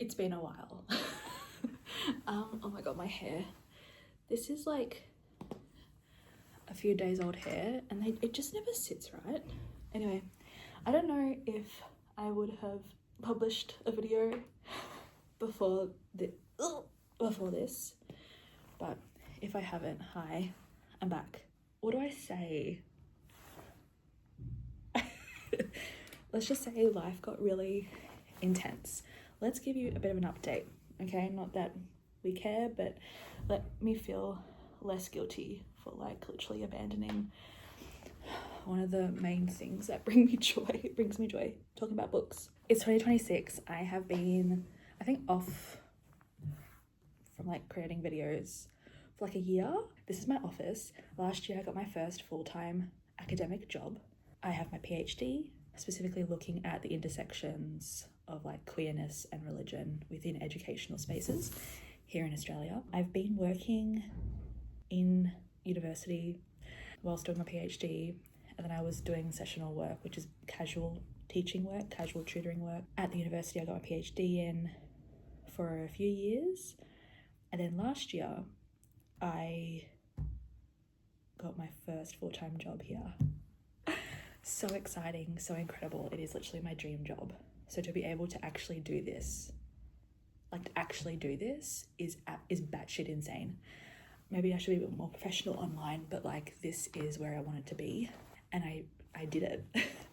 It's been a while. Oh my god, my hair. This is like a few days old hair and it just never sits right. Anyway, I don't know if I would have published a video before this, but if I haven't, hi, I'm back. What do I say? Let's just say life got really intense. Let's give you a bit of an update, okay? Not that we care, but let me feel less guilty for like literally abandoning one of the main things that brings me joy, talking about books. It's 2026. I have been, I think, off from like creating videos for like a year. This is my office. Last year I got my first full-time academic job. I have my PhD, specifically looking at the intersections of like queerness and religion within educational spaces here in Australia. I've been working in university whilst doing my PhD, and then I was doing sessional work, which is casual teaching work, casual tutoring work. At the university I got my PhD in for a few years, and then last year I got my first full-time job here. So exciting, so incredible. It is literally my dream job. So to be able to actually do this, is batshit insane. Maybe I should be a bit more professional online, but like this is where I wanted to be. And I did it.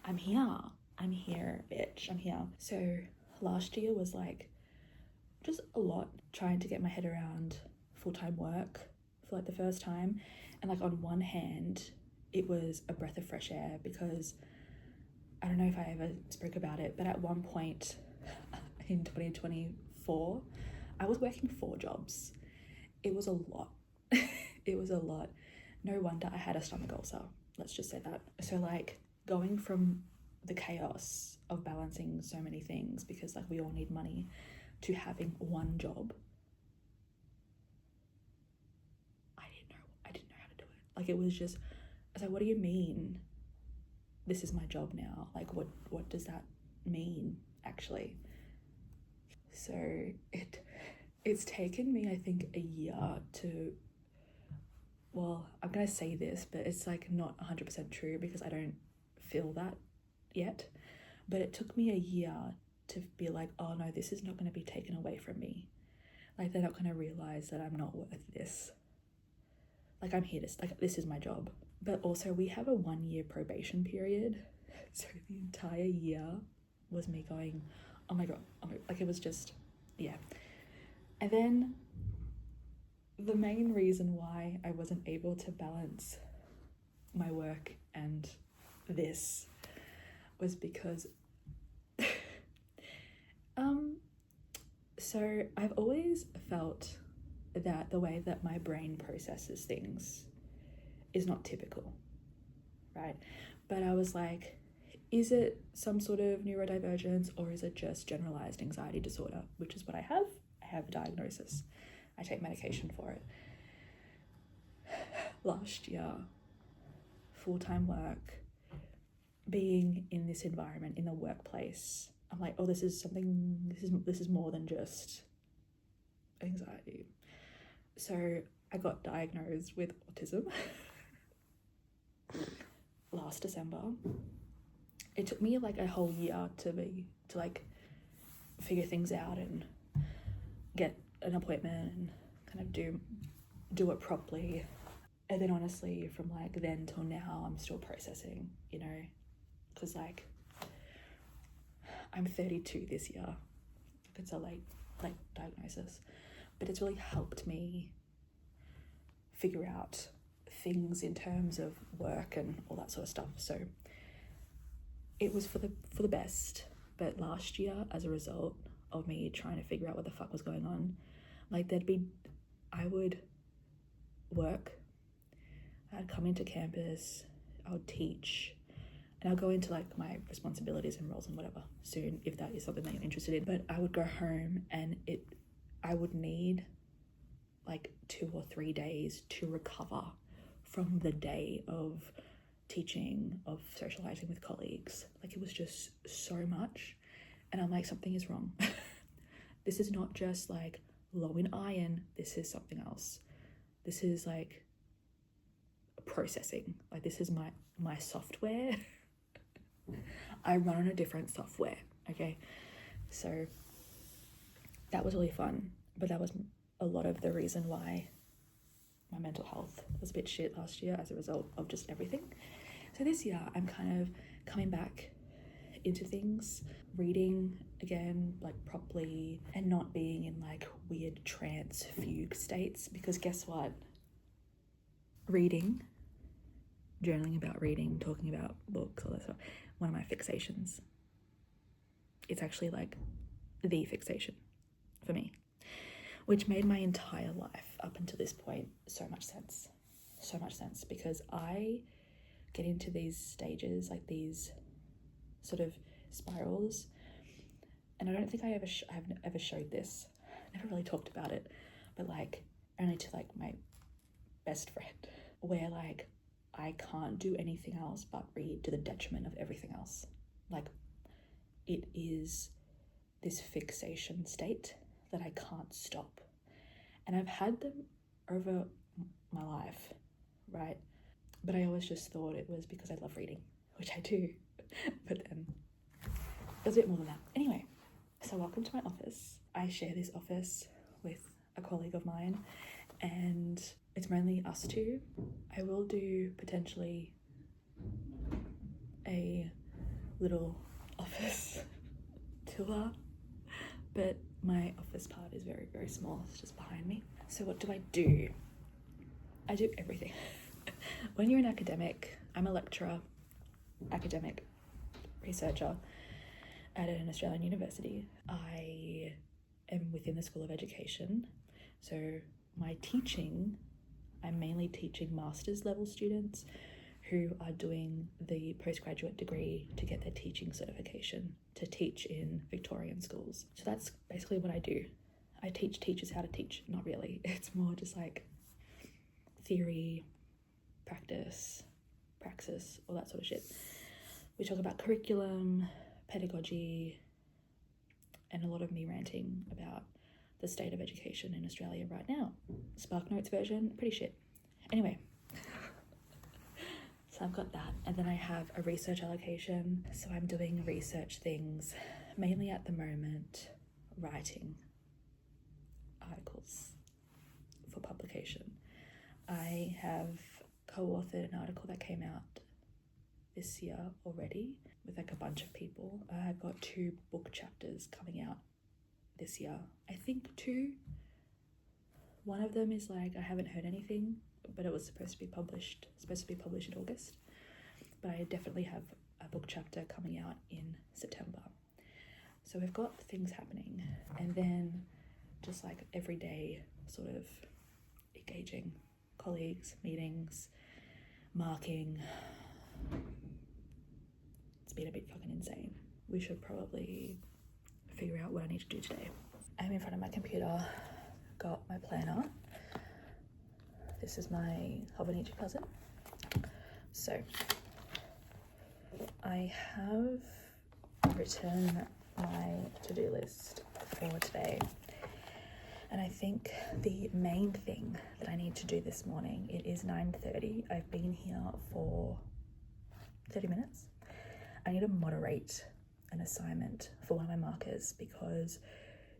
I'm here, bitch, I'm here. So last year was like just a lot, trying to get my head around full-time work for like the first time. And like on one hand, it was a breath of fresh air because I don't know if I ever spoke about it, but at one point in 2024, I was working 4 jobs. It was a lot. It was a lot. No wonder I had a stomach ulcer. Let's just say that. So like going from the chaos of balancing so many things, because like we all need money, to having one job, I didn't know how to do it. Like it was just, I was like, what do you mean this is my job now? Like what does that mean actually? So it's taken me, I think, a year to, well, I'm gonna say this, but it's like not 100% true because I don't feel that yet, but it took me a year to be like, oh no, this is not going to be taken away from me. Like they're not going to realize that I'm not worth this. Like I'm here to, like this is my job. But also we have a 1-year probation period. So the entire year was me going, oh my God, like it was just, yeah. And then the main reason why I wasn't able to balance my work and this was because so I've always felt that the way that my brain processes things is not typical, right? But I was like, is it some sort of neurodivergence or is it just generalized anxiety disorder, which is what I have. I have a diagnosis. I take medication for it. Last year, full-time work, being in this environment, in the workplace, I'm like, oh, this is more than just anxiety. So I got diagnosed with autism last December. It took me like a whole year to like figure things out and get an appointment and kind of do it properly. And then honestly, from like then till now, I'm still processing, you know, because like I'm 32 this year. It's a late diagnosis, but it's really helped me figure out things in terms of work and all that sort of stuff. So it was for the best. But last year, as a result of me trying to figure out what the fuck was going on, like I would work, I'd come into campus, I would teach, and I'll go into like my responsibilities and roles and whatever soon if that is something that you're interested in. But I would go home and I would need like 2 or 3 days to recover from the day of teaching, of socializing with colleagues. Like it was just so much, and I'm like, something is wrong. This is not just like low in iron, this is something else. This is like processing. Like this is my software. I run on a different software, okay? So that was really fun, but that was a lot of the reason why my mental health was a bit shit last year as a result of just everything. So this year I'm kind of coming back into things, reading again, like properly, and not being in like weird trance fugue states, because guess what? Reading, journaling about reading, talking about books, all that stuff, one of my fixations. It's actually like the fixation for me, which made my entire life up until this point so much sense, because I get into these stages, like these sort of spirals, and I don't think I've ever showed this. I never really talked about it, but like only to like my best friend, where like I can't do anything else but read to the detriment of everything else. Like it is this fixation state that I can't stop. And I've had them over my life, right? But I always just thought it was because I love reading, which I do. But then it was a bit more than that. Anyway, so welcome to my office. I share this office with a colleague of mine, and it's mainly us two. I will do potentially a little office tour, but my office part is very, very small. It's just behind me. So what do? I do everything. When you're an academic, I'm a lecturer, academic researcher at an Australian university. I am within the School of Education. So my teaching, I'm mainly teaching master's level students who are doing the postgraduate degree to get their teaching certification to teach in Victorian schools. So that's basically what I do. I teach teachers how to teach. Not really. It's more just like theory, practice, praxis, all that sort of shit. We talk about curriculum, pedagogy, and a lot of me ranting about the state of education in Australia right now. SparkNotes version, pretty shit. Anyway, so I've got that. And then I have a research allocation. So I'm doing research things, mainly at the moment, writing articles for publication. I have co-authored an article that came out this year already with like a bunch of people. I've got 2 book chapters coming out this year. I think 2. One of them is like, I haven't heard anything, but it was supposed to be published in August. But I definitely have a book chapter coming out in September. So we've got things happening, and then just like everyday sort of engaging colleagues, meetings, marking. It's been a bit fucking insane. We should probably figure out what I need to do today. I'm in front of my computer, got my planner. This is my Hobonichi cousin. So I have written my to-do list for today. And I think the main thing that I need to do this morning, it is 9:30. I've been here for 30 minutes. I need to moderate an assignment for one of my markers because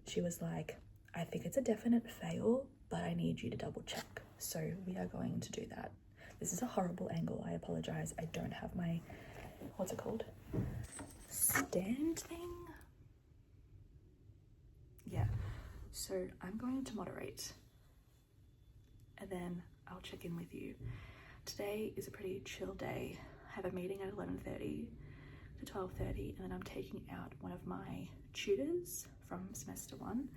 she was like, I think it's a definite fail, but I need you to double check. So we are going to do that. This is a horrible angle. I apologize. I don't have my, what's it called? Stand thing? Yeah. So I'm going to moderate and then I'll check in with you. Today is a pretty chill day. I have a meeting at 11:30 to 12:30, and then I'm taking out one of my tutors from semester 1,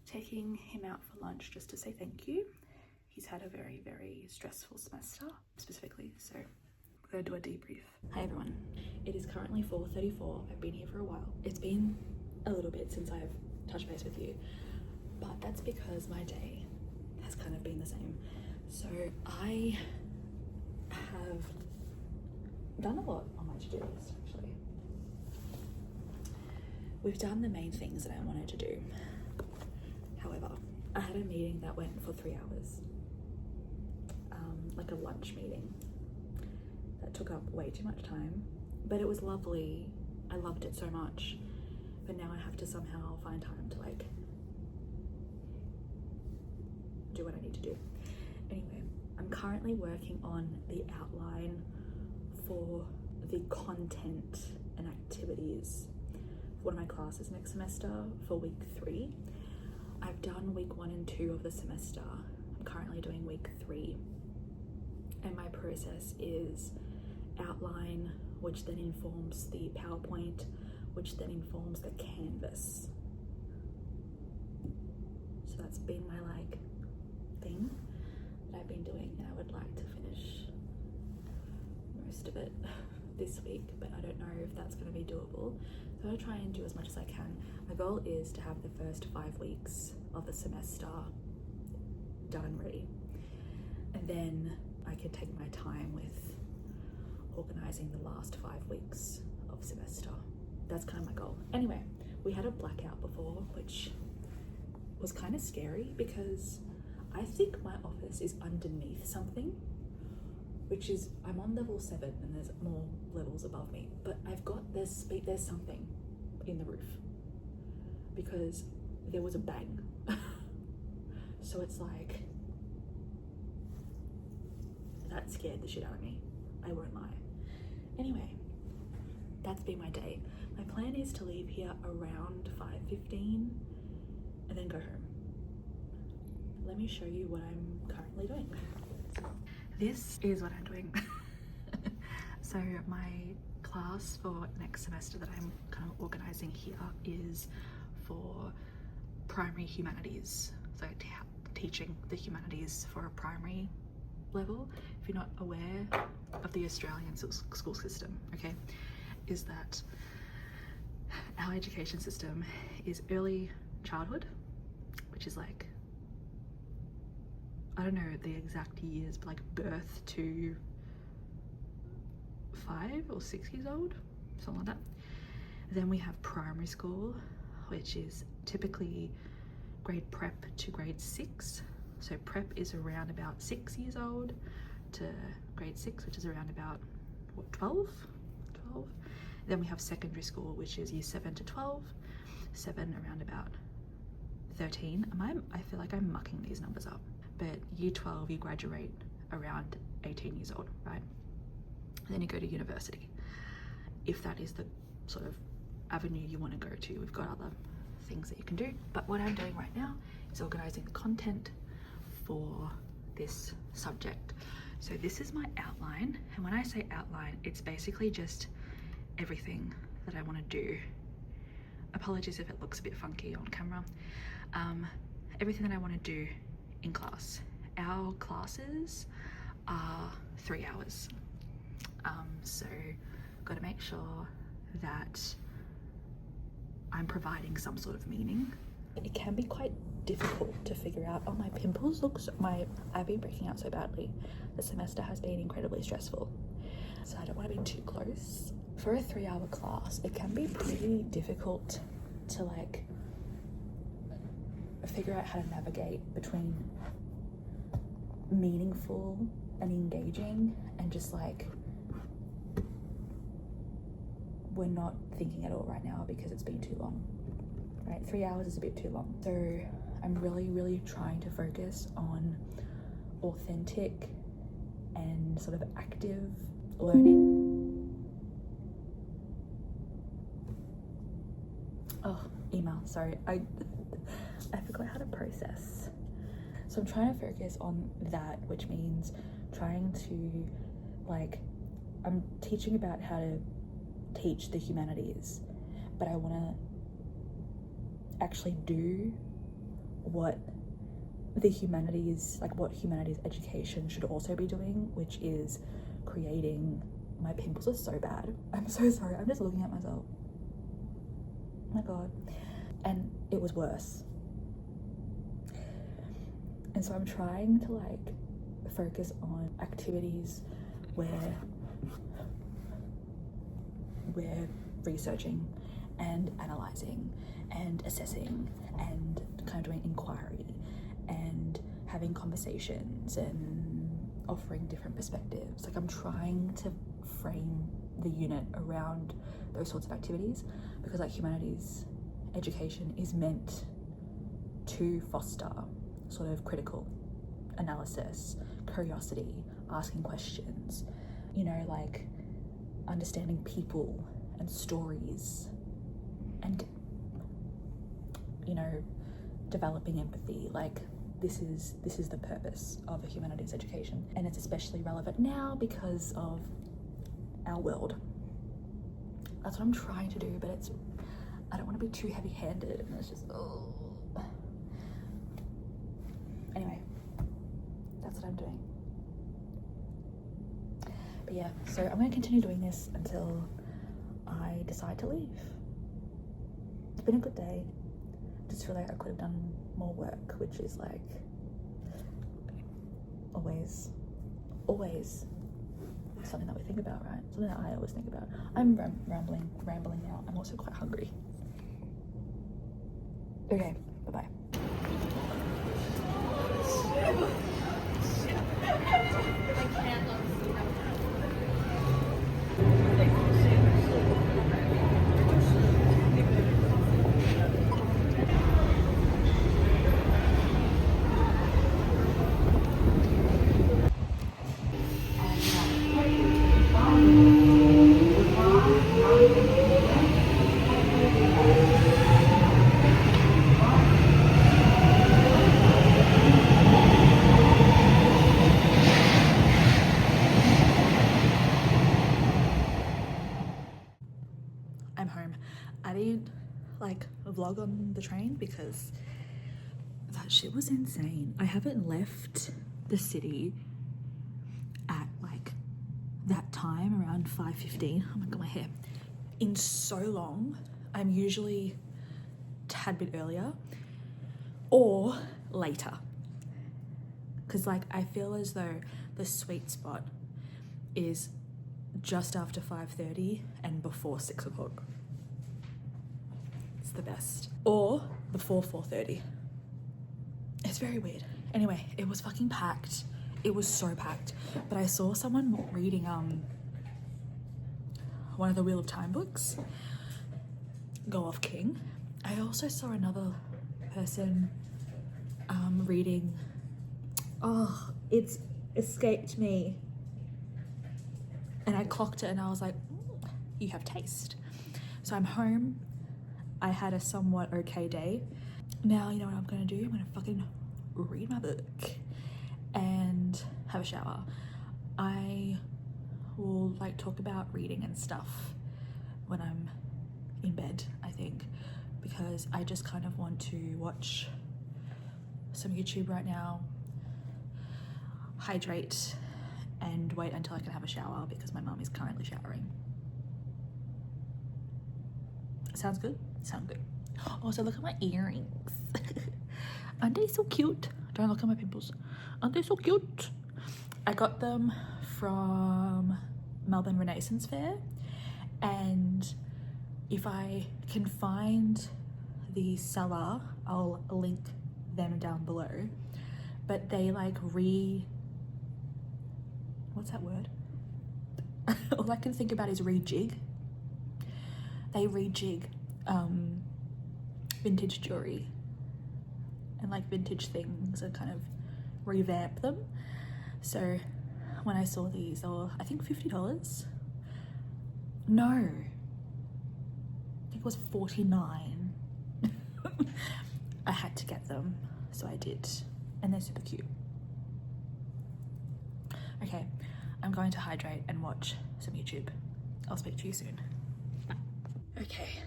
taking him out for lunch just to say thank you. He's had a very, very stressful semester specifically, so we're gonna do a debrief. Hi everyone, it is currently 4:34. I've been here for a while. It's been a little bit since I've touched base with you, but that's because my day has kind of been the same. So I have done a lot on my to-do list, actually. We've done the main things that I wanted to do. had a meeting that went for 3 hours, like a lunch meeting that took up way too much time, but it was lovely. I loved it so much, but now I have to somehow find time to like do what I need to do. Anyway, I'm currently working on the outline for the content and activities for one of my classes next semester for week 3. I've done week 1 and 2 of the semester. I'm currently doing week 3. And my process is outline, which then informs the PowerPoint, which then informs the canvas. So that's been my like thing that I've been doing, and I would like to finish most of it this week, but I don't know if that's going to be doable. So I'll try and do as much as I can. My goal is to have the first 5 weeks of the semester done and ready, and then I can take my time with organising the last 5 weeks of semester. That's kind of my goal. Anyway, we had a blackout before, which was kind of scary because I think my office is underneath something, which is, I'm on level 7 and there's more levels above me, but there's something in the roof because there was a bang. So it's like, that scared the shit out of me, I won't lie. Anyway, that's been my day. My plan is to leave here around 5:15 and then go home. Let me show you what I'm currently doing. This is what I'm doing. So my class for next semester that I'm kind of organising here is for primary humanities. So teaching the humanities for a primary level. If you're not aware of the Australian school system, okay, is that our education system is early childhood, which is like, I don't know the exact years, but like birth to 5 or 6 years old, something like that. Then we have primary school, which is typically grade prep to grade 6. So prep is around about 6 years old to grade 6, which is around about, what, 12? Then we have secondary school, which is year 7 to 12, 7 around about 13. I feel like I'm mucking these numbers up, but year 12, you graduate around 18 years old, right? And then you go to university, if that is the sort of avenue you want to go to. We've got other things that you can do, but what I'm doing right now is organising the content for this subject. So this is my outline, and when I say outline, it's basically just everything that I want to do. Apologies if it looks a bit funky on camera. Everything that I want to do in class. Our classes are 3 hours, so got to make sure that I'm providing some sort of meaning. It can be quite difficult to figure out. Oh, my pimples look I've been breaking out so badly. The semester has been incredibly stressful, so I don't want to be too close. For a 3-hour class, it can be pretty difficult to like figure out how to navigate between meaningful and engaging and just like, we're not thinking at all right now because it's been too long, right? 3 hours is a bit too long. So I'm really trying to focus on authentic and sort of active learning. Oh, email, sorry. I forgot how to process. So I'm trying to focus on that, which means trying to like, I'm teaching about how to teach the humanities, but I want to actually do what the humanities, like what humanities education should also be doing, which is creating, my pimples are so bad. I'm so sorry, I'm just looking at myself. Oh my God. And it was worse. And so I'm trying to like focus on activities where we're researching and analysing and assessing and kind of doing inquiry and having conversations and offering different perspectives. Like, I'm trying to frame the unit around those sorts of activities, because like humanities education is meant to foster sort of critical analysis, curiosity, asking questions, you know, like understanding people and stories, and, you know, developing empathy. Like, this is the purpose of a humanities education, and it's especially relevant now because of our world. That's what I'm trying to do, but I don't want to be too heavy-handed, and it's just, oh. Anyway, that's what I'm doing. But yeah, so I'm going to continue doing this until I decide to leave. It's been a good day. Just feel like I could have done more work, which is like always something that we think about, right? Something that I always think about. I'm rambling now. I'm also quite hungry. Okay, bye-bye. I'm home. I didn't like vlog on the train because that shit was insane. I haven't left the city at like that time around 5:15. Oh my god, my hair. In so long. I'm usually a tad bit earlier or later, because like I feel as though the sweet spot is just after 5:30 and before 6 o'clock. It's the best. Or before 4:30. It's very weird. Anyway, it was fucking packed. It was so packed. But I saw someone reading one of the Wheel of Time books, Go Off King. I also saw another person reading, oh, it's escaped me. And I clocked it and I was like, you have taste. So I'm home. I had a somewhat okay day. Now, you know what I'm gonna do? I'm gonna fucking read my book and have a shower. I will like talk about reading and stuff when I'm in bed, I think, because I just kind of want to watch some YouTube right now, hydrate, and wait until I can have a shower because my mum is currently showering. Sounds good? Sound good. Also, look at my earrings. Aren't they so cute? Don't look at my pimples. Aren't they so cute? I got them from Melbourne Renaissance Fair, and if I can find the seller, I'll link them down below. But they like what's that word? All I can think about is rejig. They rejig vintage jewelry and like vintage things and kind of revamp them. So when I saw these, they were, I think, $50. No, I think it was $49. I had to get them, so I did, and they're super cute. Okay, I'm going to hydrate and watch some YouTube. I'll speak to you soon. Okay,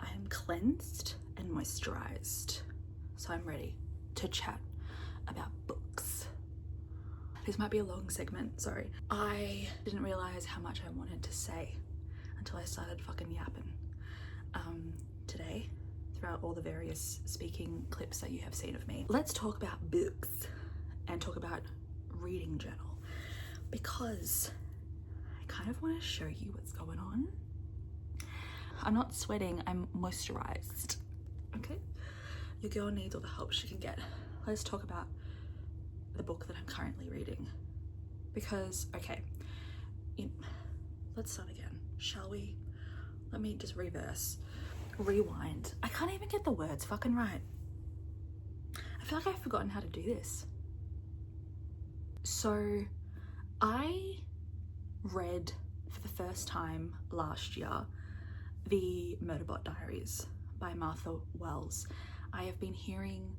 I am cleansed and moisturized, so I'm ready to chat about books. This might be a long segment, sorry. I didn't realize how much I wanted to say until I started fucking yapping today throughout all the various speaking clips that you have seen of me. Let's talk about books and talk about reading journal, because I kind of want to show you what's going on. I'm not sweating, I'm moisturized, okay? Your girl needs all the help she can get. let's talk about the book that I'm currently reading. Because, okay, let's start again, shall we? Let me just rewind. I can't even get the words fucking right. I feel like I've forgotten how to do this. So I read for the first time last year The Murderbot Diaries by Martha Wells. I had been hearing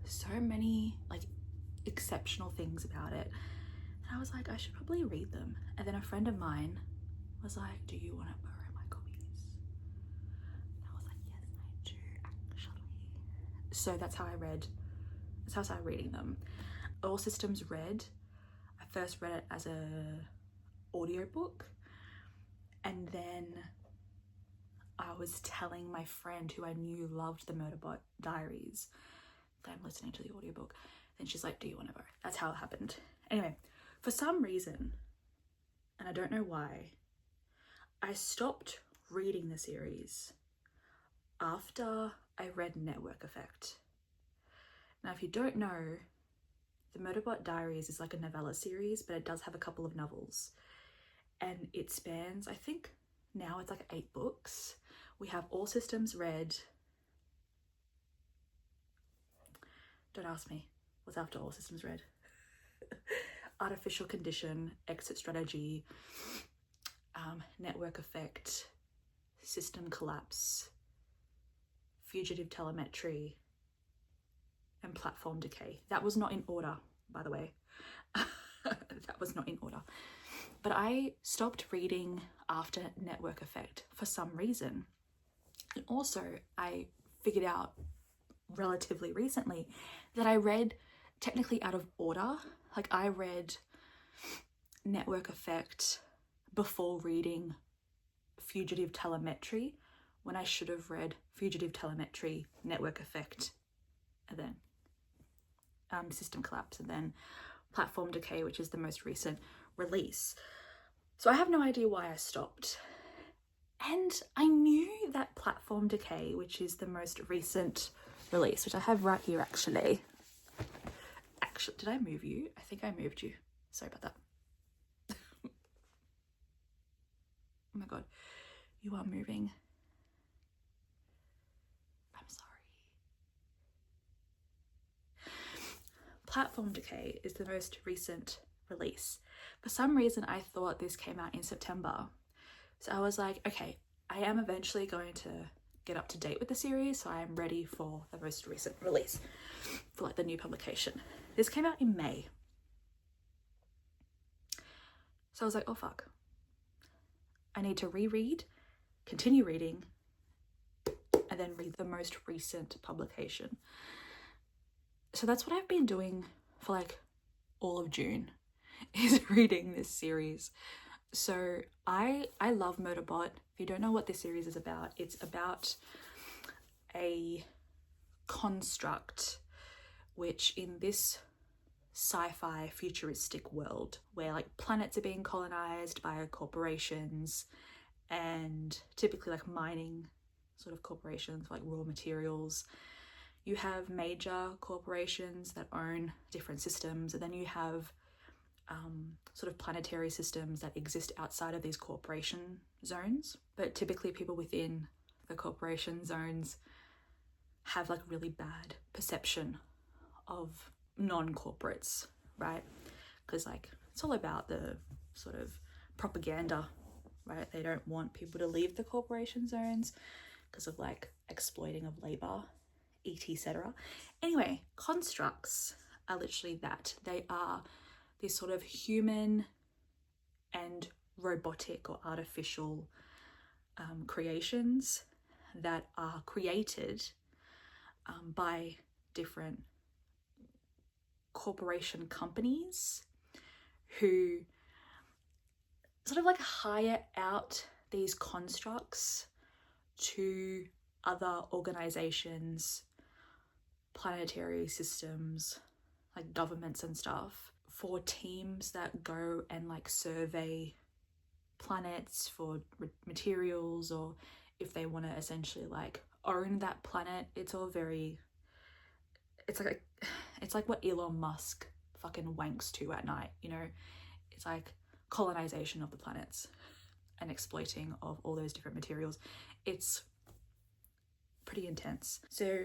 so many like exceptional things about it, and I was like, I should probably read them. And then a friend of mine was like, do you want to borrow my copies? And I was like, yes, I do actually. So that's how I started reading them. All Systems Red, I first read it as a audiobook, and then I was telling my friend who I knew loved The Murderbot Diaries that I'm listening to the audiobook. Then she's like, do you want to borrow? That's how it happened. Anyway, for some reason, and I don't know why, I stopped reading the series after I read Network Effect. Now, if you don't know, The Murderbot Diaries is like a novella series, but it does have a couple of novels. And it spans, I think now it's like 8 books. We have All Systems Red. Don't ask me what's after All Systems Red. Artificial Condition, Exit Strategy, Network Effect, System Collapse, Fugitive Telemetry, and Platform Decay. That was not in order, by the way. That was not in order. But I stopped reading after Network Effect for some reason. And also, I figured out relatively recently that I read technically out of order. Like, I read Network Effect before reading Fugitive Telemetry, when I should have read Fugitive Telemetry, Network Effect, and then System Collapse, and then Platform Decay, which is the most recent release. So I have no idea why I stopped. And I knew that Platform Decay, which is the most recent release, which I have right here actually. Actually, did I move you? I think I moved you. Sorry about that. Oh my god, you are moving. I'm sorry. Platform Decay is the most recent release. For some reason, I thought this came out in September. So I was like, okay, I am eventually going to get up to date with the series, so I am ready for the most recent release, for like the new publication. This came out in May. So I was like, oh fuck. I need to reread, continue reading, and then read the most recent publication. So that's what I've been doing for like all of June, is reading this series. So I love Murderbot. If you don't know what this series is about, it's about a construct which, in this sci-fi futuristic world where like planets are being colonized by corporations, and typically like mining sort of corporations, like raw materials, you have major corporations that own different systems, and then you have sort of planetary systems that exist outside of these corporation zones. But typically people within the corporation zones have like really bad perception of non-corporates, right? Because like it's all about the sort of propaganda, right? They don't want people to leave the corporation zones because of like exploiting of labor, etc. Anyway, constructs are literally that. They are these sort of human and robotic or artificial creations that are created by different corporation companies who sort of like hire out these constructs to other organizations, planetary systems, like governments and stuff, for teams that go and like survey planets for materials, or if they want to essentially like own that planet. It's all very it's like what Elon Musk fucking wanks to at night, you know? It's like colonization of the planets and exploiting of all those different materials. It's pretty intense. So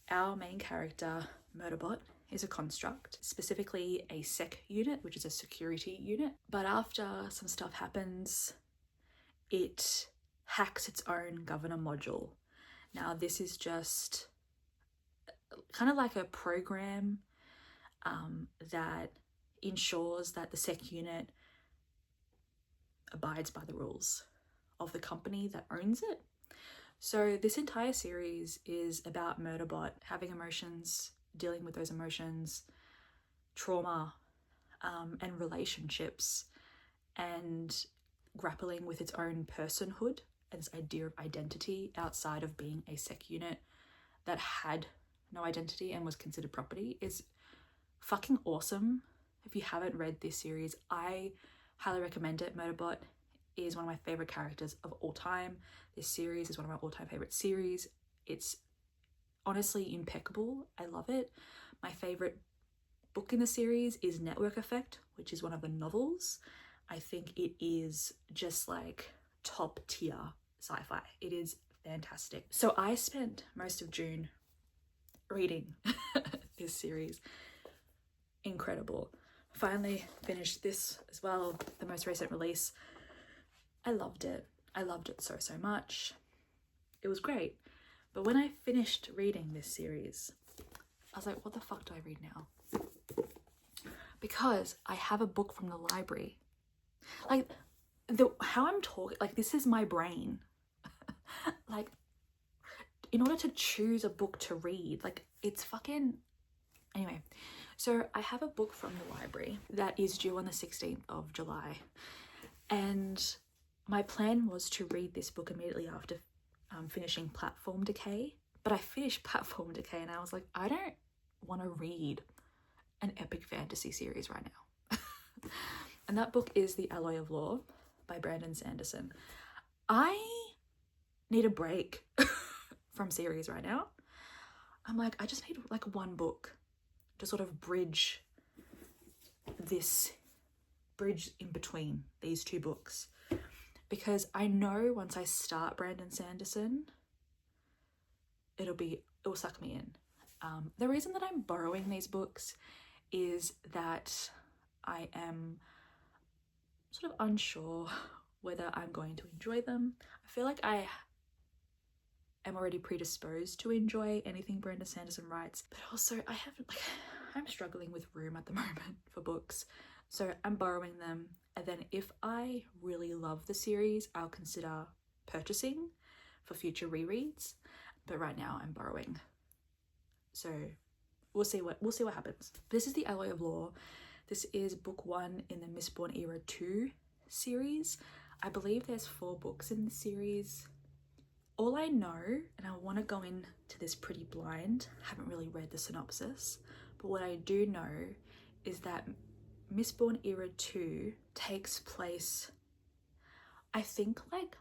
our main character, Murderbot, is a construct, specifically a sec unit, which is a security unit. But after some stuff happens, it hacks its own governor module. Now, this is just kind of like a program that ensures that the sec unit abides by the rules of the company that owns it. So this entire series is about Murderbot having emotions, dealing with those emotions, trauma, and relationships, and grappling with its own personhood and this idea of identity outside of being a sec unit that had no identity and was considered property. Is fucking awesome. If you haven't read this series, I highly recommend it. Murderbot is one of my favorite characters of all time. This series is one of my all-time favorite series. It's honestly impeccable. I love it. My favorite book in the series is Network Effect, which is one of the novels. I think it is just like top tier sci-fi. It is fantastic. So I spent most of June reading this series. Incredible. Finally finished this as well, the most recent release. I loved it. I loved it so much. It was great. But when I finished reading this series, I was like, what the fuck do I read now? Because I have a book from the library. Like, how I'm talking, like, this is my brain. Like, in order to choose a book to read, like, it's fucking... Anyway, so I have a book from the library that is due on the 16th of July. And my plan was to read this book immediately after finishing Platform Decay. But I finished Platform Decay and I was like, I don't want to read an epic fantasy series right now. And that book is The Alloy of Law by Brandon Sanderson. I need a break from series right now. I'm like, I just need like one book to sort of bridge in between these two books. Because I know once I start Brandon Sanderson, it'll suck me in. The reason that I'm borrowing these books is that I am sort of unsure whether I'm going to enjoy them. I feel like I am already predisposed to enjoy anything Brandon Sanderson writes, but also I'm struggling with room at the moment for books. So I'm borrowing them, and then if I really love the series, I'll consider purchasing for future rereads. But right now I'm borrowing. So we'll see what happens. This is The Alloy of Law. This is book 1 in the Mistborn Era 2 series. I believe there's 4 books in the series. All I know, and I want to go into this pretty blind, haven't really read the synopsis, but what I do know is that Mistborn Era 2 takes place, I think, like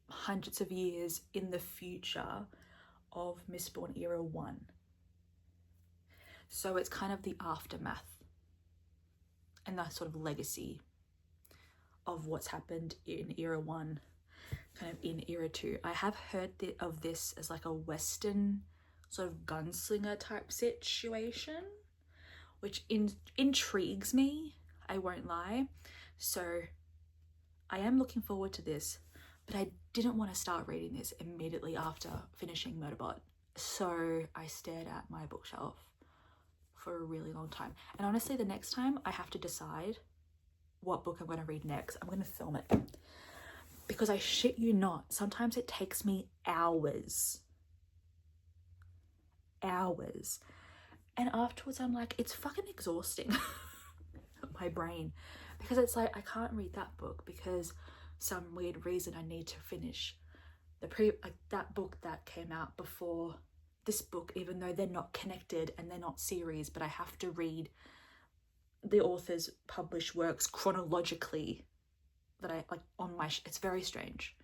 hundreds of years in the future of Mistborn Era 1. So it's kind of the aftermath and the sort of legacy of what's happened in Era 1, kind of in Era 2. I have heard of this as like a Western sort of gunslinger type situation, which intrigues me, I won't lie. So I am looking forward to this, but I didn't want to start reading this immediately after finishing Murderbot. So I stared at my bookshelf for a really long time. And honestly, the next time I have to decide what book I'm going to read next, I'm going to film it. Because I shit you not, sometimes it takes me hours. And afterwards I'm like, it's fucking exhausting. My brain. Because it's like, I can't read that book because some weird reason I need to finish that book that came out before this book, even though they're not connected and they're not series, but I have to read the author's published works chronologically that I like on my it's very strange.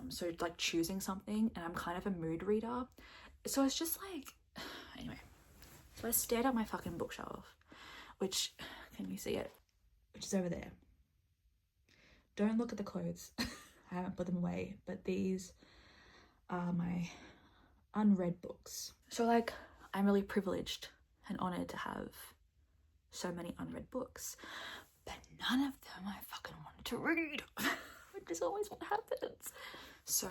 So like choosing something, and I'm kind of a mood reader, so it's just like, anyway, So I stared at my fucking bookshelf, which, can you see it? Which is over there. Don't look at the clothes. I haven't put them away, but these are my unread books. So like, I'm really privileged and honoured to have so many unread books, but none of them I fucking wanted to read, which is always what happens. So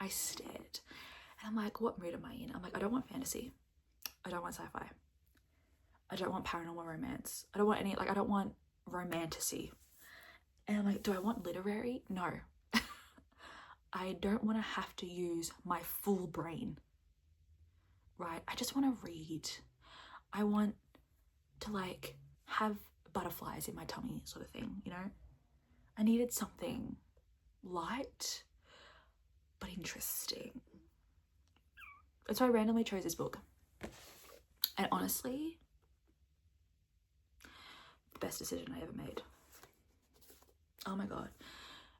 I stared and I'm like, what mood am I in? I'm like, I don't want fantasy. I don't want sci-fi. I don't want paranormal romance. I don't want any, like, I don't want romantasy. And I'm like, do I want literary? No. I don't want to have to use my full brain, right? I just want to read. I want to like have butterflies in my tummy sort of thing, you know? I needed something light but interesting. So I randomly chose this book. And honestly, the best decision I ever made. Oh my God.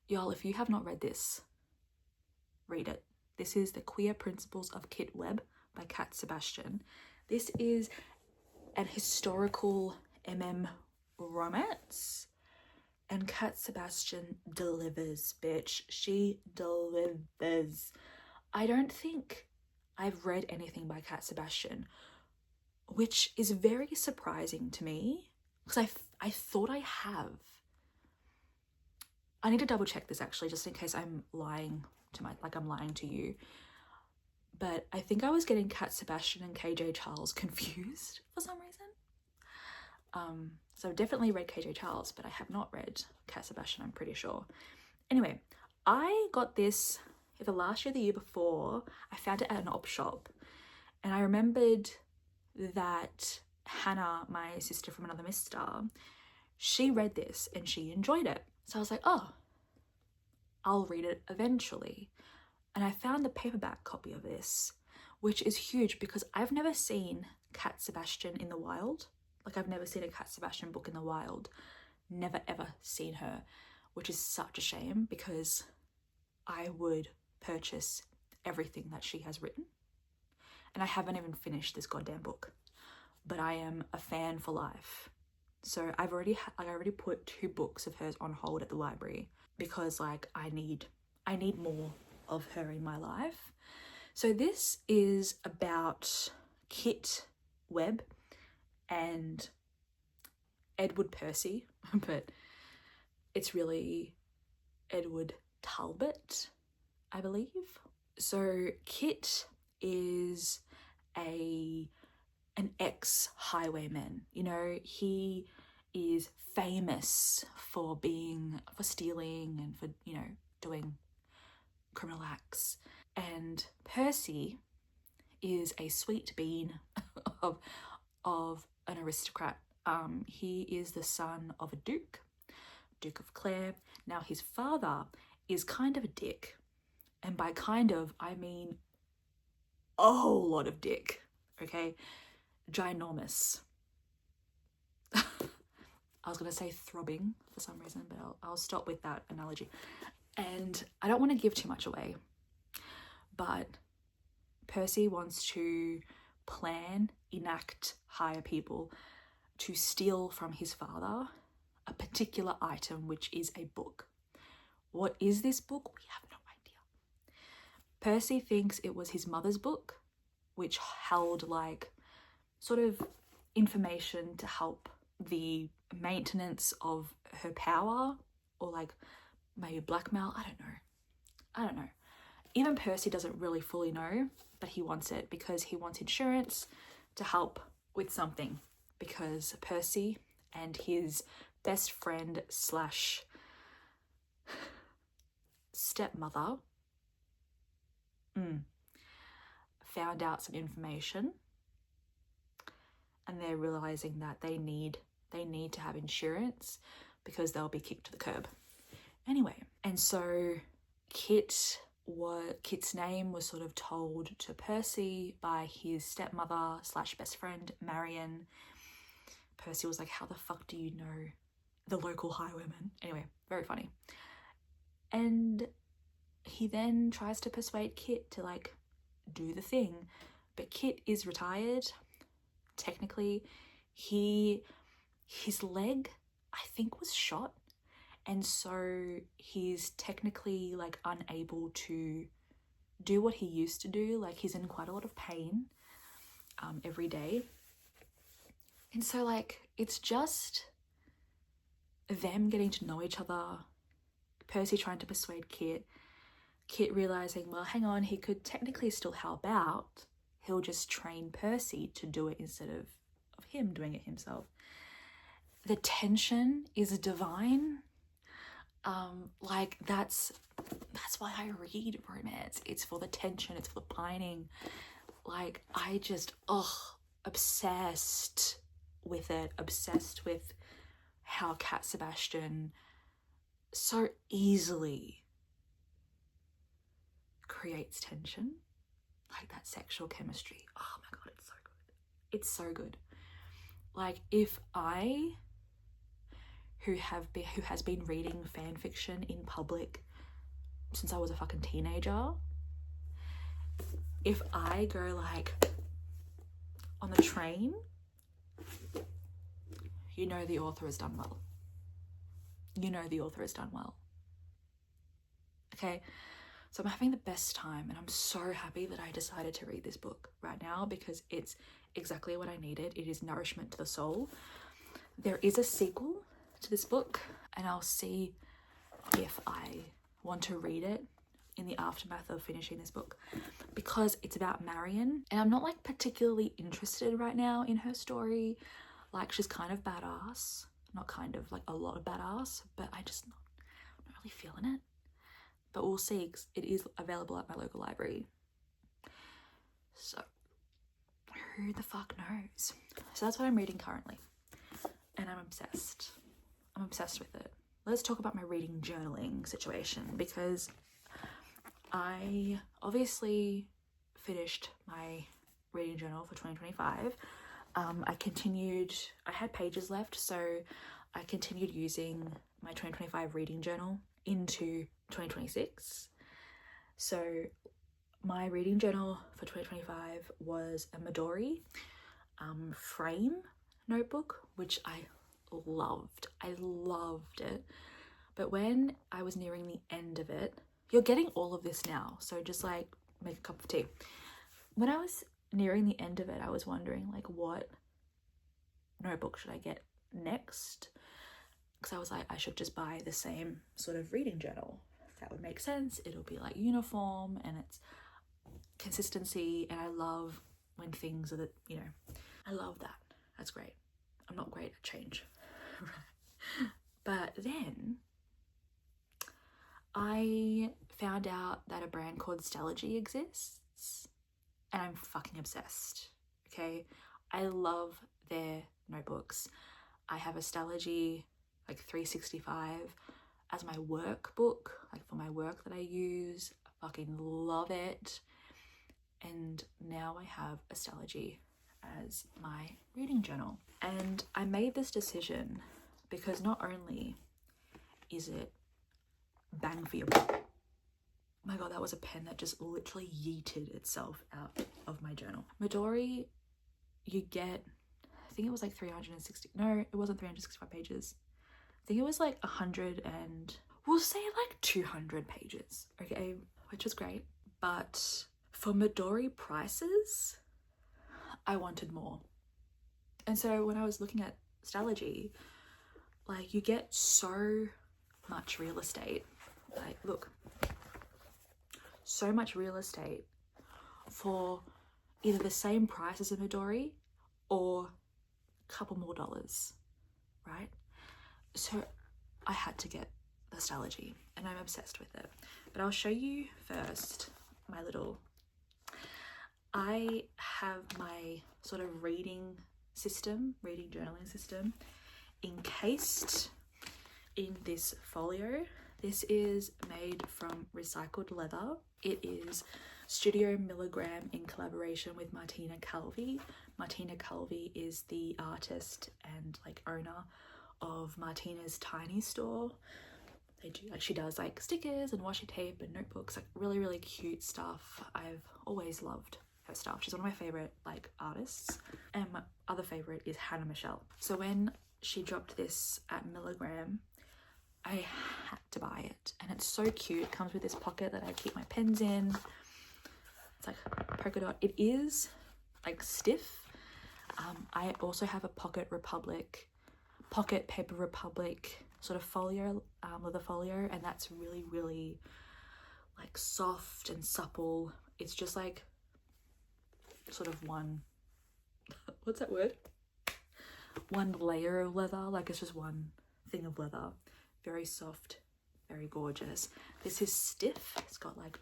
Y'all, if you have not read this, read it. This is The Queer Principles of Kit Webb by Kat Sebastian. This is an historical romance. And Kat Sebastian delivers, bitch. She delivers. I don't think I've read anything by Kat Sebastian, which is very surprising to me because I thought I have. I need to double check this actually, just in case I'm lying to I'm lying to you. But I think I was getting Kat Sebastian and KJ Charles confused for some reason. So I've definitely read KJ Charles, but I have not read Kat Sebastian, I'm pretty sure. Anyway, I got this either last year or the year before. I found it at an op shop, and I remembered that Hannah, my sister from another mister, she read this and she enjoyed it. So I was like, oh, I'll read it eventually. And I found the paperback copy of this, which is huge because I've never seen Kat Sebastian in the wild. Like, I've never seen a Kat Sebastian book in the wild. Never ever seen her, which is such a shame because I would purchase everything that she has written. And I haven't even finished this goddamn book, but I am a fan for life. So I already put 2 books of hers on hold at the library because like I need more of her in my life. So this is about Kit Webb and Edward Percy, but it's really Edward Talbot, I believe. So Kit is an ex-highwayman. You know, he is famous for stealing and for, you know, doing criminal acts. And Percy is a sweet bean of an aristocrat. He is the son of a Duke of Clare. Now his father is kind of a dick. And by kind of, I mean a whole lot of dick, okay? Ginormous. I was going to say throbbing for some reason, but I'll stop with that analogy. And I don't want to give too much away, but Percy wants to hire people to steal from his father a particular item, which is a book. What is this book? We have no idea. Percy thinks it was his mother's book, which held like sort of information to help the maintenance of her power, or like maybe blackmail. I don't know. Even Percy doesn't really fully know, but he wants it because he wants insurance to help with something, because Percy and his best friend slash stepmother found out some information, and they're realizing that they need to have insurance because they'll be kicked to the curb. Anyway, and so Kit's name was sort of told to Percy by his stepmother slash best friend, Marion. Percy was like, how the fuck do you know the local highwayman? Anyway, very funny. And he then tries to persuade Kit to like do the thing, but Kit is retired, technically his leg, I think, was shot, and so he's technically like unable to do what he used to do. Like, he's in quite a lot of pain every day. And so like it's just them getting to know each other, Percy trying to persuade Kit realizing, well, hang on, he could technically still help out. He'll just train Percy to do it instead of him doing it himself. The tension is divine. Like that's why I read romance. It's for the tension, it's for the pining. Like, I just obsessed with it, obsessed with how Cat Sebastian so easily creates tension, like that sexual chemistry. Oh my god, it's so good. It's so good. Like, if I, who has been reading fan fiction in public since I was a fucking teenager, if I go like on the train, you know the author has done well. You know the author has done well. Okay, so I'm having the best time, and I'm so happy that I decided to read this book right now because it's exactly what I needed. It is nourishment to the soul. There is a sequel to this book, and I'll see if I want to read it in the aftermath of finishing this book, because it's about Marion, and I'm not like particularly interested right now in her story. Like, she's kind of badass, not kind of, like a lot of badass, but I'm not really feeling it. But we'll see, 'cause it is available at my local library. So who the fuck knows? So that's what I'm reading currently, and I'm obsessed. I'm obsessed with it. Let's talk about my reading journaling situation, because I obviously finished my reading journal for 2025. I had pages left, so I continued using my 2025 reading journal into 2026. So my reading journal for 2025 was a Midori frame notebook, which I loved. I loved it. But when I was nearing the end of it, you're getting all of this now, so just like make a cup of tea. When I was nearing the end of it, I was wondering like, what notebook should I get next? Because I was like, I should just buy the same sort of reading journal. That would make sense. It'll be like uniform, and it's consistency, and I love when things are that, you know, I love that. That's great. I'm not great at change. But then I found out that a brand called Stellargy exists, and I'm fucking obsessed. Okay, I love their notebooks. I have a Stellargy like 365 as my workbook, like for my work that I use. I fucking love it. And now I have a Stellargy as my reading journal. And I made this decision because not only is it bang for your buck. Oh my god, that was a pen that just literally yeeted itself out of my journal. Midori, you get, I think it was like 360, no, it wasn't 365 pages. I think it was like 100 and, we'll say like 200 pages, okay, which was great. But for Midori prices, I wanted more. And so when I was looking at Stellargy, like, you get so much real estate. Like, look, so much real estate for either the same price as a Midori or a couple more dollars, right? So I had to get the Stellargy, and I'm obsessed with it. But I'll show you first my little, I have my sort of reading journaling system encased in this folio. This is made from recycled leather. It is Studio Milligram in collaboration with Martina Calvi. Martina Calvi is the artist and like owner of Martina's Tiny Store. They do, like, she does like stickers and washi tape and notebooks, like really, really cute stuff. I've always loved her stuff. She's one of my favorite like artists, and my other favorite is Hannah Michelle. So when she dropped this at Milligram, I had to buy it, and it's so cute. It comes with this pocket that I keep my pens in. It's like polka dot. It is like stiff. I also have a Pocket Paper Republic sort of folio, leather folio, and that's really like soft and supple. It's just like sort of one, what's that word? One layer of leather, like it's just one thing of leather. Very soft, very gorgeous. This is stiff. It's got like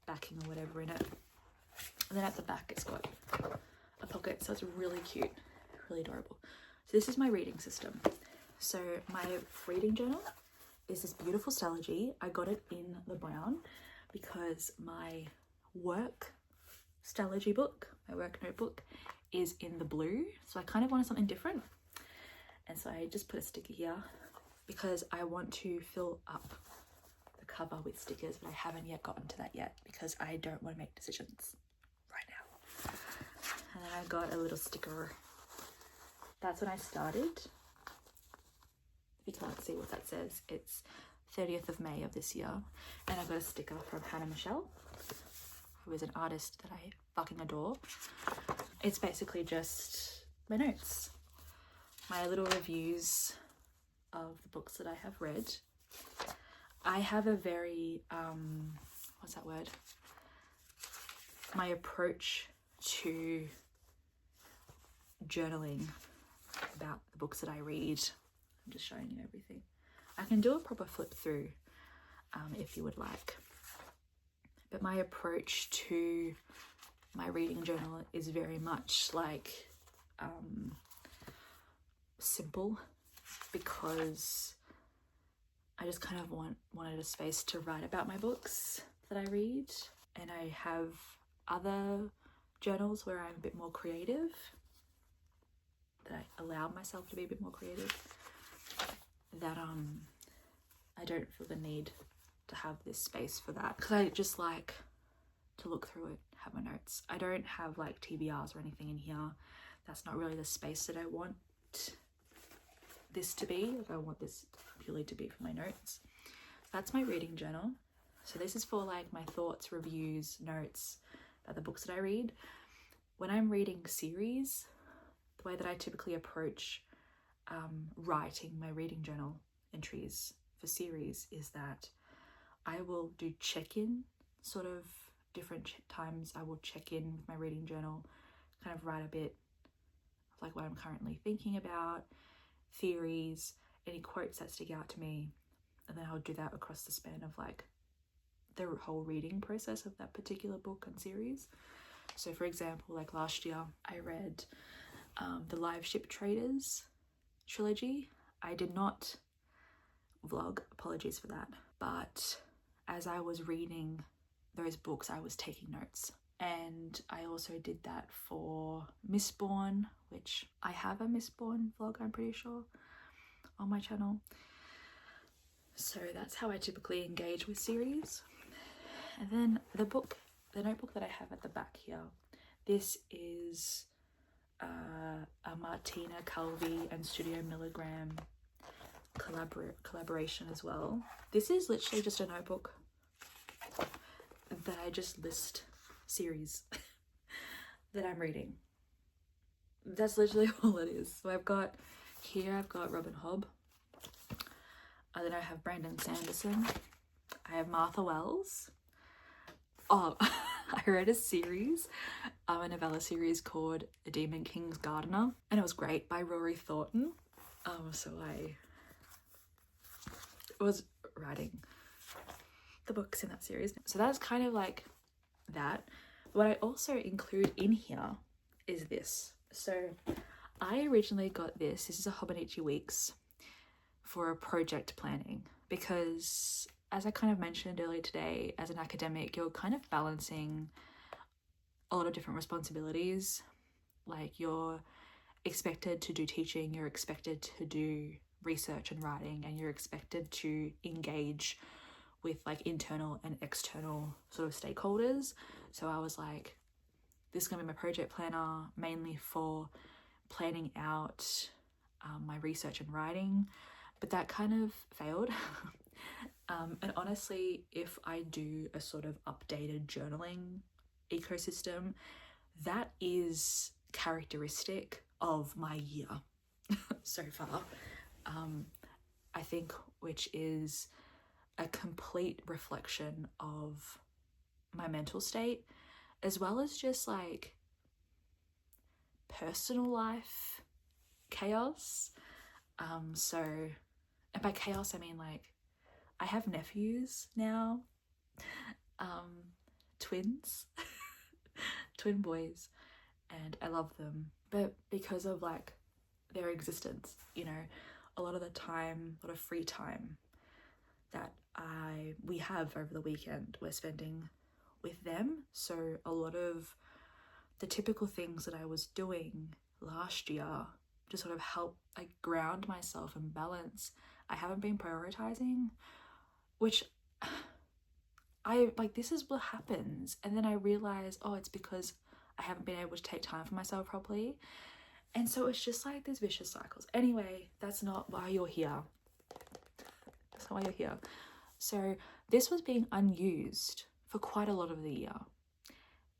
backing or whatever in it. And then at the back it's got a pocket, so it's really cute, really adorable. So this is my reading system. So my reading journal is this beautiful Stalogy. I got it in the brown because my work Stalogy book, my work notebook, is in the blue. So I kind of wanted something different. And so I just put a sticker here because I want to fill up the cover with stickers, but I haven't yet gotten to that yet because I don't want to make decisions right now. And then I got a little sticker. That's when I started. If you can't see what that says, it's 30th of May of this year. And I got a sticker from Hannah Michelle, who is an artist that I fucking adore. It's basically just my notes, my little reviews of the books that I have read. I have a very, what's that word? My approach to journaling about the books that I read. I'm just showing you everything. I can do a proper flip through if you would like. But my approach to my reading journal is very much like simple, because I just kind of wanted a space to write about my books that I read. And I have other journals where I'm a bit more creative, that I allow myself to be a bit more creative, that I don't feel the need to have this space for that, because I just like to look through it, have my notes. I don't have like TBRs or anything in here. That's not really the space that I want this to be. Like I want this purely to be for my notes. That's my reading journal. So this is for like my thoughts, reviews, notes about the books that I read. When I'm reading series, the way that I typically approach writing my reading journal entries for series is that I will do check-in, sort of different times I will check in with my reading journal, kind of write a bit of like what I'm currently thinking about, theories, any quotes that stick out to me, and then I'll do that across the span of like the whole reading process of that particular book and series. So for example, like last year I read the Live Ship Traders trilogy. I did not vlog, apologies for that, but as I was reading those books I was taking notes. And I also did that for Mistborn, which I have a Mistborn vlog, I'm pretty sure, on my channel. So that's how I typically engage with series. And then the notebook that I have at the back here, this is a Martina Calvi and Studio Milligram collaboration as well. This is literally just a notebook that I just list series that I'm reading. That's literally all it is. So I've got Robin Hobb, and then I have Brandon Sanderson, I have Martha Wells. Oh, I read a series, a novella series called The Demon King's Gardener, and it was great, by Rory Thornton. So I was writing the books in that series. So that's kind of like that. What I also include in here is this. So I originally got this is a Hobonichi Weeks for a project planning, because as I kind of mentioned earlier today, as an academic, you're kind of balancing a lot of different responsibilities. Like you're expected to do teaching, you're expected to do research and writing, and you're expected to engage with like internal and external sort of stakeholders. So I was like, this is gonna be my project planner, mainly for planning out my research and writing, but that kind of failed. And honestly, if I do a sort of updated journaling ecosystem, that is characteristic of my year so far, I think, which is a complete reflection of my mental state, as well as just like personal life chaos. And by chaos I mean like I have nephews now, twins, twin boys, and I love them, but because of like their existence, you know, a lot of the time, a lot of free time that we have over the weekend, we're spending with them. So a lot of the typical things that I was doing last year to sort of help like ground myself and balance, I haven't been prioritizing, which I like, this is what happens. And then I realize, oh, it's because I haven't been able to take time for myself properly. And so it's just like these vicious cycles. Anyway, that's not why you're here. That's not why you're here. So this was being unused for quite a lot of the year.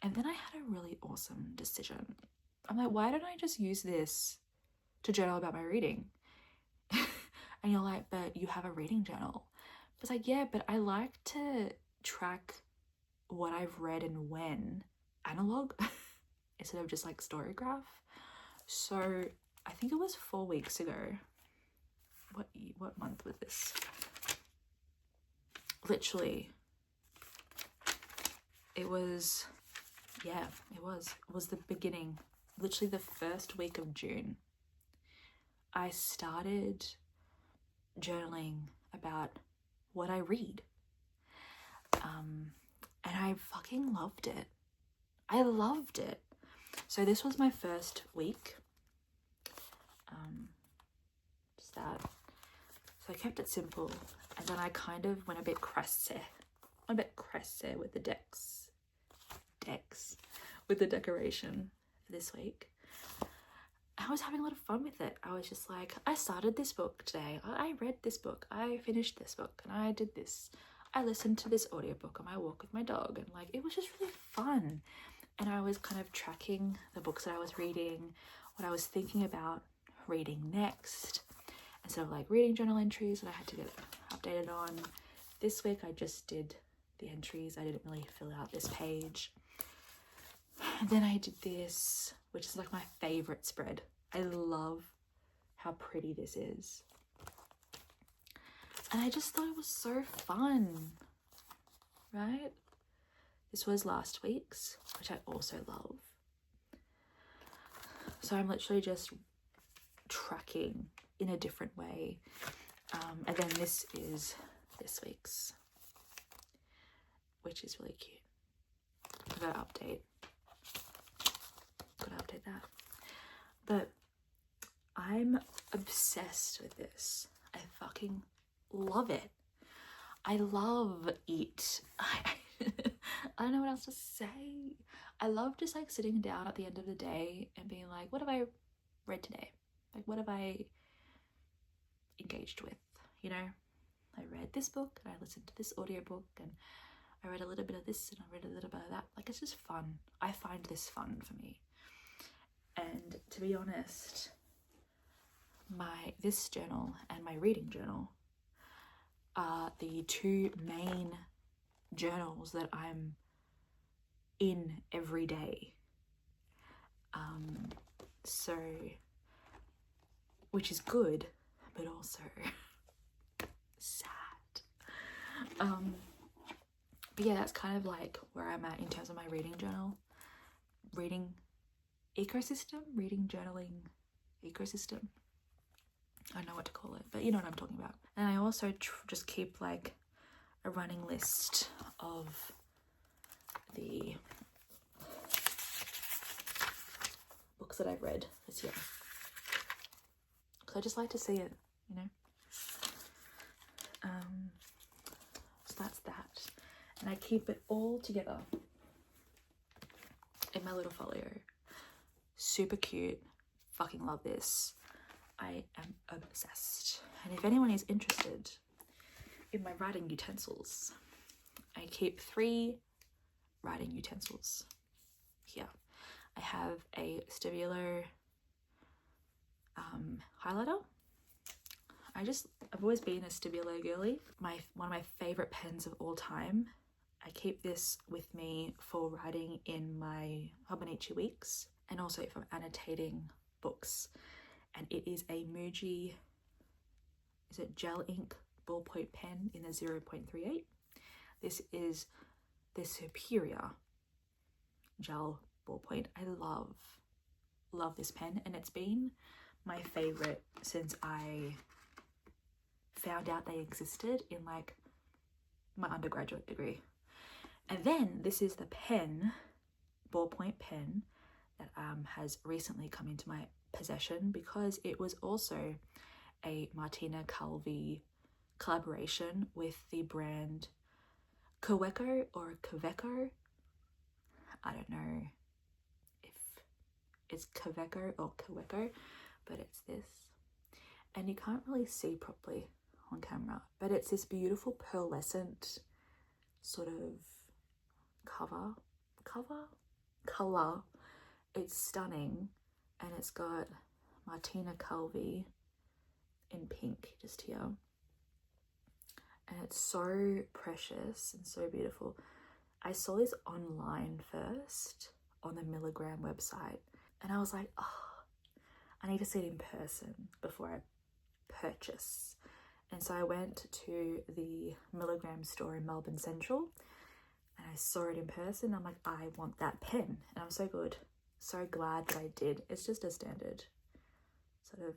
And then I had a really awesome decision. I'm like, why don't I just use this to journal about my reading? And you're like, but you have a reading journal. It's like, yeah, but I like to track what I've read and when, analog, instead of just like Storygraph. So I think it was 4 weeks ago. What month was this? Literally, it was the beginning, literally the first week of June. I started journaling about what I read. And I fucking loved it. I loved it. So this was my first week. Just that. So I kept it simple. And then I kind of went a bit crazy with the with the decoration for this week. I was having a lot of fun with it. I was just like, I started this book today. I read this book. I finished this book and I did this. I listened to this audiobook on my walk with my dog, and like, it was just really fun. And I was kind of tracking the books that I was reading, what I was thinking about reading next, and sort of like reading journal entries that I had to get updated on. This week I just did the entries. I didn't really fill out this page. And then I did this, which is like my favorite spread. I love how pretty this is. And I just thought it was so fun, right? This was last week's, which I also love. So I'm literally just tracking in a different way. And then this is this week's, which is really cute. I've got to update. Gotta update that. But I'm obsessed with this. I fucking love it. I love it. I don't know what else to say. I love just like sitting down at the end of the day and being like, what have I read today? Like, what have I engaged with? You know, I read this book and I listened to this audiobook and I read a little bit of this and I read a little bit of that. Like, it's just fun. I find this fun for me. And to be honest, this journal and my reading journal are the two main journals that I'm in every day. So, which is good, but also sad. But yeah, that's kind of like where I'm at in terms of my reading journal, reading journaling ecosystem. I don't know what to call it, but you know what I'm talking about. And I also just keep like a running list of the books that I've read this year, because I just like to see it, you know. So that's that, and I keep it all together in my little folio. Super cute. Fucking love this. I am obsessed. And if anyone is interested in my writing utensils, I keep 3 writing utensils here. I have a Stabilo highlighter. I've always been a Stabilo girly. One of my favorite pens of all time. I keep this with me for writing in my Hobonichi weeks and also if I'm annotating books. And it is a Muji, is it gel ink ballpoint pen in the 0.38. This is the Superior gel ballpoint. I love this pen, and it's been my favorite since I found out they existed in like my undergraduate degree. And then this is the ballpoint pen that has recently come into my possession because it was also a Martina Calvi collaboration with the brand Kaweco or Kaweco. I don't know if it's Kaweco or Kaweco, but it's this. And you can't really see properly on camera, but it's this beautiful pearlescent sort of color. It's stunning, and it's got Martina Calvi in pink just here, and it's so precious and so beautiful. I saw this online first on the Milligram website, and I was like, oh, I need to see it in person before I purchase. And so I went to the Milligram store in Melbourne Central, and I saw it in person. I'm like, I want that pen, and I'm so glad that I did. It's just a standard sort of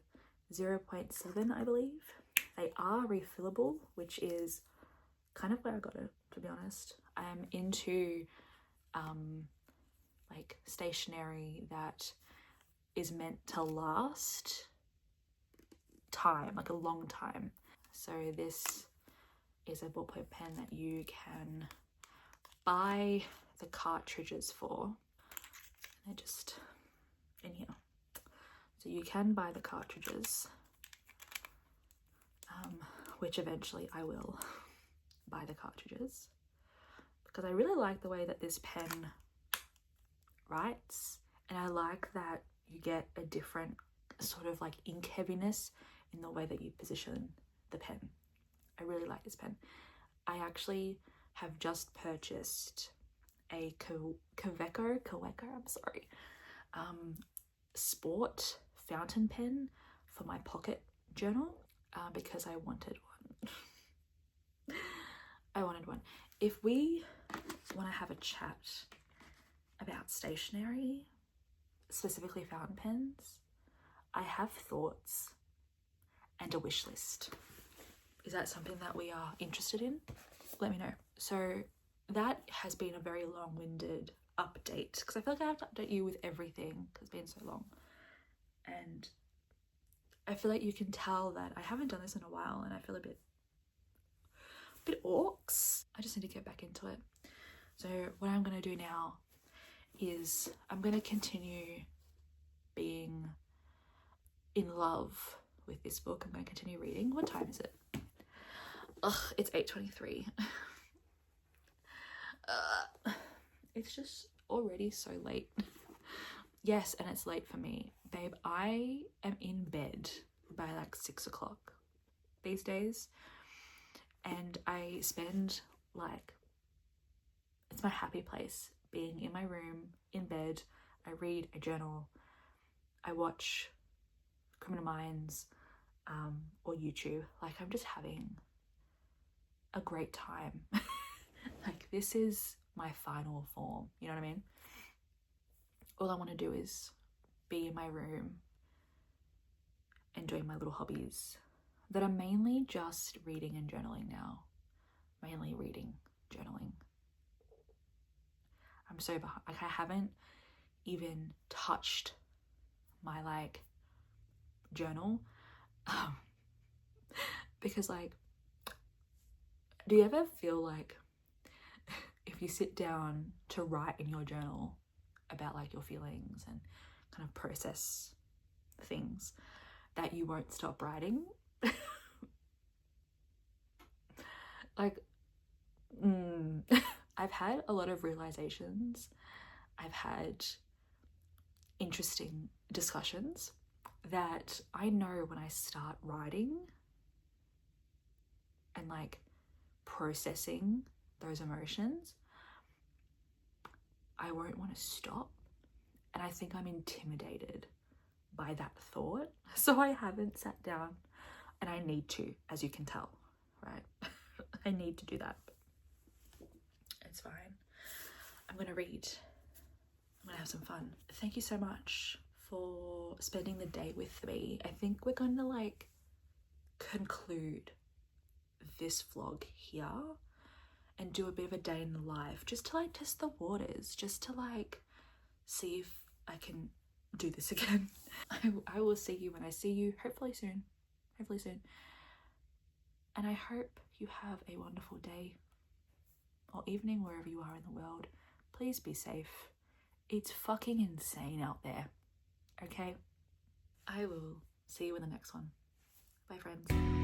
0.7, I believe. They are refillable, which is kind of where I got it, to be honest. I'm into like stationery that is meant to last time, like a long time. So this is a ballpoint pen that you can buy the cartridges for. They're just in here. So you can buy the cartridges, which eventually I will buy the cartridges, because I really like the way that this pen writes, and I like that you get a different sort of like ink heaviness in the way that you position the pen. I really like this pen. I actually have just purchased a Kaweco, sport fountain pen for my pocket journal because I wanted one. If we want to have a chat about stationery, specifically fountain pens, I have thoughts and a wish list. Is that something that we are interested in? Let me know. So that has been a very long-winded update, because I feel like I have to update you with everything because it's been so long. And I feel like you can tell that I haven't done this in a while, and I feel a bit orcs. I just need to get back into it. So what I'm going to do now is I'm going to continue being in love with this book. I'm going to continue reading. What time is it? It's 8:23. It's just already so late. Yes, and it's late for me. Babe, I am in bed by like 6 o'clock these days, and I spend like, it's my happy place, being in my room, in bed. I read, I journal, I watch Criminal Minds or YouTube. Like, I'm just having a great time. Like, this is my final form, you know what I mean? All I want to do is be in my room and doing my little hobbies that are mainly just reading and journaling now. Mainly reading, journaling. I'm so behind. Like, I haven't even touched my like journal because like, do you ever feel like if you sit down to write in your journal about like your feelings and kind of process things, that you won't stop writing. Like, I've had a lot of realizations. I've had interesting discussions that I know when I start writing and like processing those emotions, I won't want to stop. And I think I'm intimidated by that thought. So I haven't sat down, and I need to, as you can tell, right? I need to do that. It's fine. I'm going to read. I'm going to have some fun. Thank you so much for spending the day with me. I think we're going to like conclude this vlog here and do a bit of a day in the life, just to like test the waters, just to like see if I can do this again. I will see you when I see you, hopefully soon. And I hope you have a wonderful day or evening wherever you are in the world. Please be safe. It's fucking insane out there. Okay? I will see you in the next one. Bye, friends.